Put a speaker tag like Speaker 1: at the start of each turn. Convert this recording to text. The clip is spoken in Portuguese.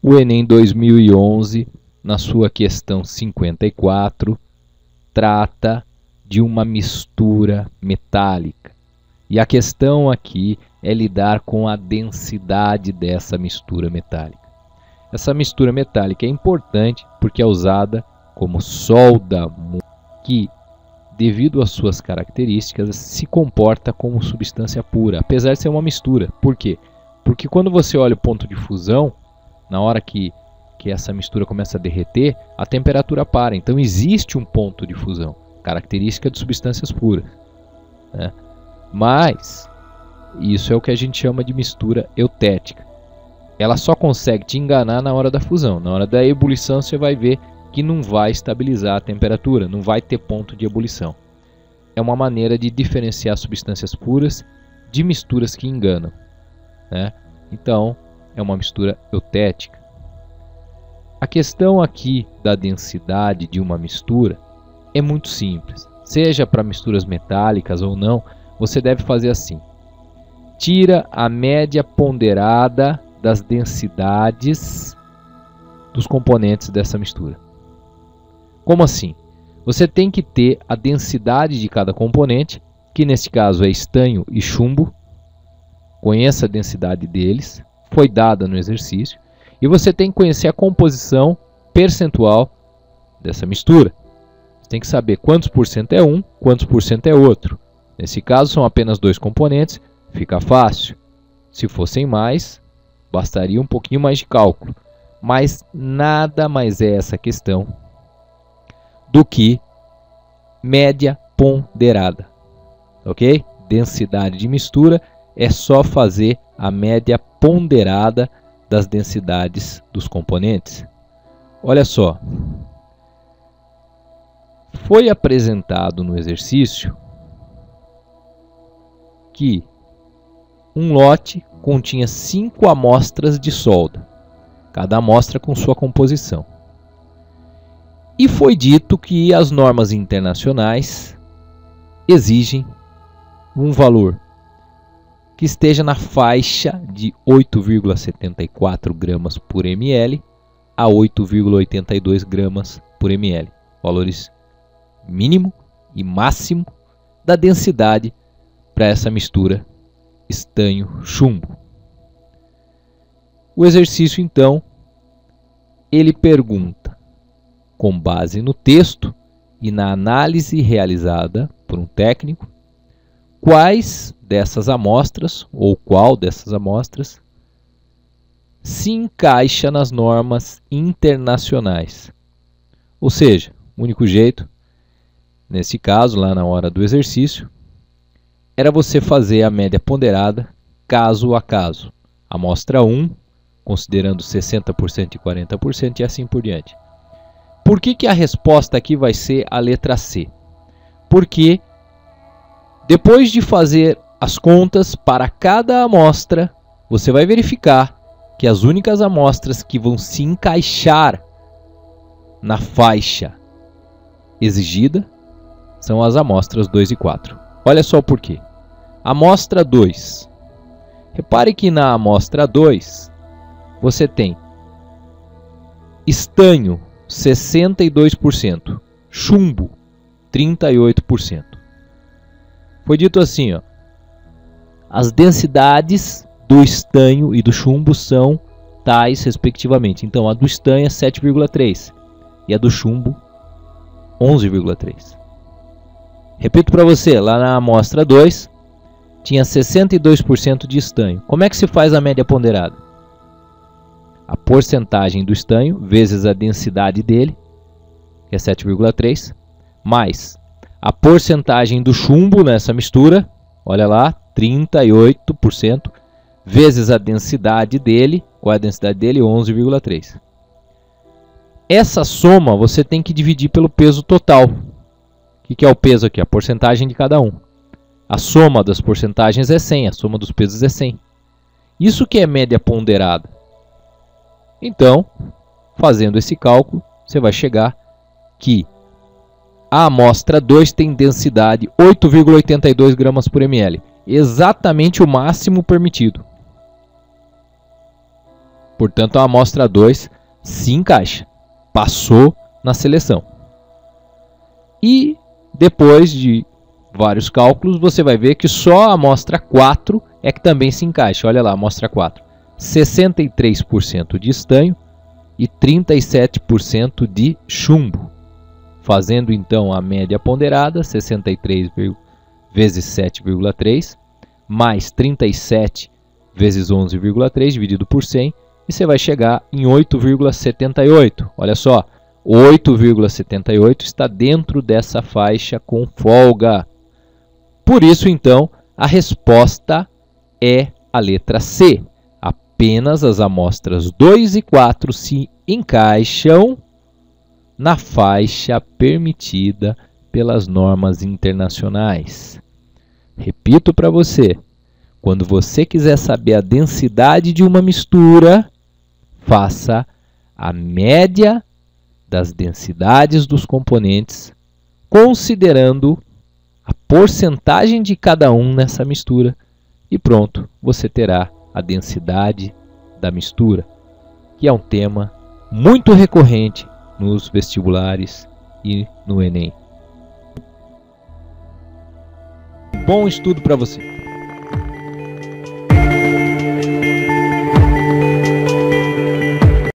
Speaker 1: O Enem 2011, na sua questão 54, trata de uma mistura metálica. E a questão aqui é lidar com a densidade dessa mistura metálica. Essa mistura metálica é importante porque é usada como solda, que, devido às suas características, se comporta como substância pura, apesar de ser uma mistura. Por quê? Porque quando você olha o ponto de fusão, na hora que essa mistura começa a derreter, a temperatura para. Então existe um ponto de fusão, característica de substâncias puras, né? Mas isso é o que a gente chama de mistura eutética. Ela só consegue te enganar na hora da fusão. Na hora da ebulição você vai ver que não vai estabilizar a temperatura, não vai ter ponto de ebulição. É uma maneira de diferenciar substâncias puras de misturas que enganam, né? Então é uma mistura eutética. A questão aqui da densidade de uma mistura é muito simples. Seja para misturas metálicas ou não, você deve fazer assim. Tira a média ponderada das densidades dos componentes dessa mistura. Como assim? Você tem que ter a densidade de cada componente, que neste caso é estanho e chumbo. Conheça a densidade deles, foi dada no exercício. E você tem que conhecer a composição percentual dessa mistura. Você tem que saber quantos por cento é um, quantos por cento é outro. Nesse caso são apenas dois componentes, fica fácil. Se fossem mais, bastaria um pouquinho mais de cálculo. Mas nada mais é essa questão do que média ponderada. Ok? Densidade de mistura é só fazer a média ponderada das densidades dos componentes. Olha só. Foi apresentado no exercício que um lote continha 5 amostras de solda, cada amostra com sua composição. E foi dito que as normas internacionais exigem um valor que esteja na faixa de 8,74 gramas por ml a 8,82 gramas por ml. Valores mínimo e máximo da densidade para essa mistura estanho-chumbo. O exercício, então, ele pergunta, com base no texto e na análise realizada por um técnico, quais dessas amostras, ou qual dessas amostras, se encaixa nas normas internacionais. Ou seja, o único jeito, nesse caso, lá na hora do exercício, era você fazer a média ponderada caso a caso. Amostra 1, considerando 60% e 40% e assim por diante. Por que a resposta aqui vai ser a letra C? Porque depois de fazer as contas para cada amostra, você vai verificar que as únicas amostras que vão se encaixar na faixa exigida são as amostras 2 e 4. Olha só o porquê. Amostra 2. Repare que na amostra 2 você tem estanho 62%, chumbo 38%. Foi dito assim, ó, as densidades do estanho e do chumbo são tais respectivamente. Então a do estanho é 7,3 e a do chumbo 11,3. Repito para você, lá na amostra 2 tinha 62% de estanho. Como é que se faz a média ponderada? A porcentagem do estanho vezes a densidade dele, que é 7,3, mais a porcentagem do chumbo nessa mistura, olha lá, 38%, vezes a densidade dele, qual é a densidade dele? 11,3. Essa soma você tem que dividir pelo peso total. O que é o peso aqui? A porcentagem de cada um. A soma das porcentagens é 100, a soma dos pesos é 100. Isso que é média ponderada. Então, fazendo esse cálculo, você vai chegar que a amostra 2 tem densidade 8,82 gramas por ml. Exatamente o máximo permitido. Portanto, a amostra 2 se encaixa, passou na seleção. E depois de vários cálculos, você vai ver que só a amostra 4 é que também se encaixa. Olha lá, a amostra 4. 63% de estanho e 37% de chumbo. Fazendo então a média ponderada, 63 vezes 7,3, mais 37 vezes 11,3, dividido por 100, e você vai chegar em 8,78. Olha só, 8,78 está dentro dessa faixa com folga. Por isso, então, a resposta é a letra C. Apenas as amostras 2 e 4 se encaixam na faixa permitida pelas normas internacionais. Repito para você, quando você quiser saber a densidade de uma mistura, faça a média das densidades dos componentes, considerando a porcentagem de cada um nessa mistura, e pronto, você terá a densidade da mistura, que é um tema muito recorrente nos vestibulares e no Enem. Bom estudo para você!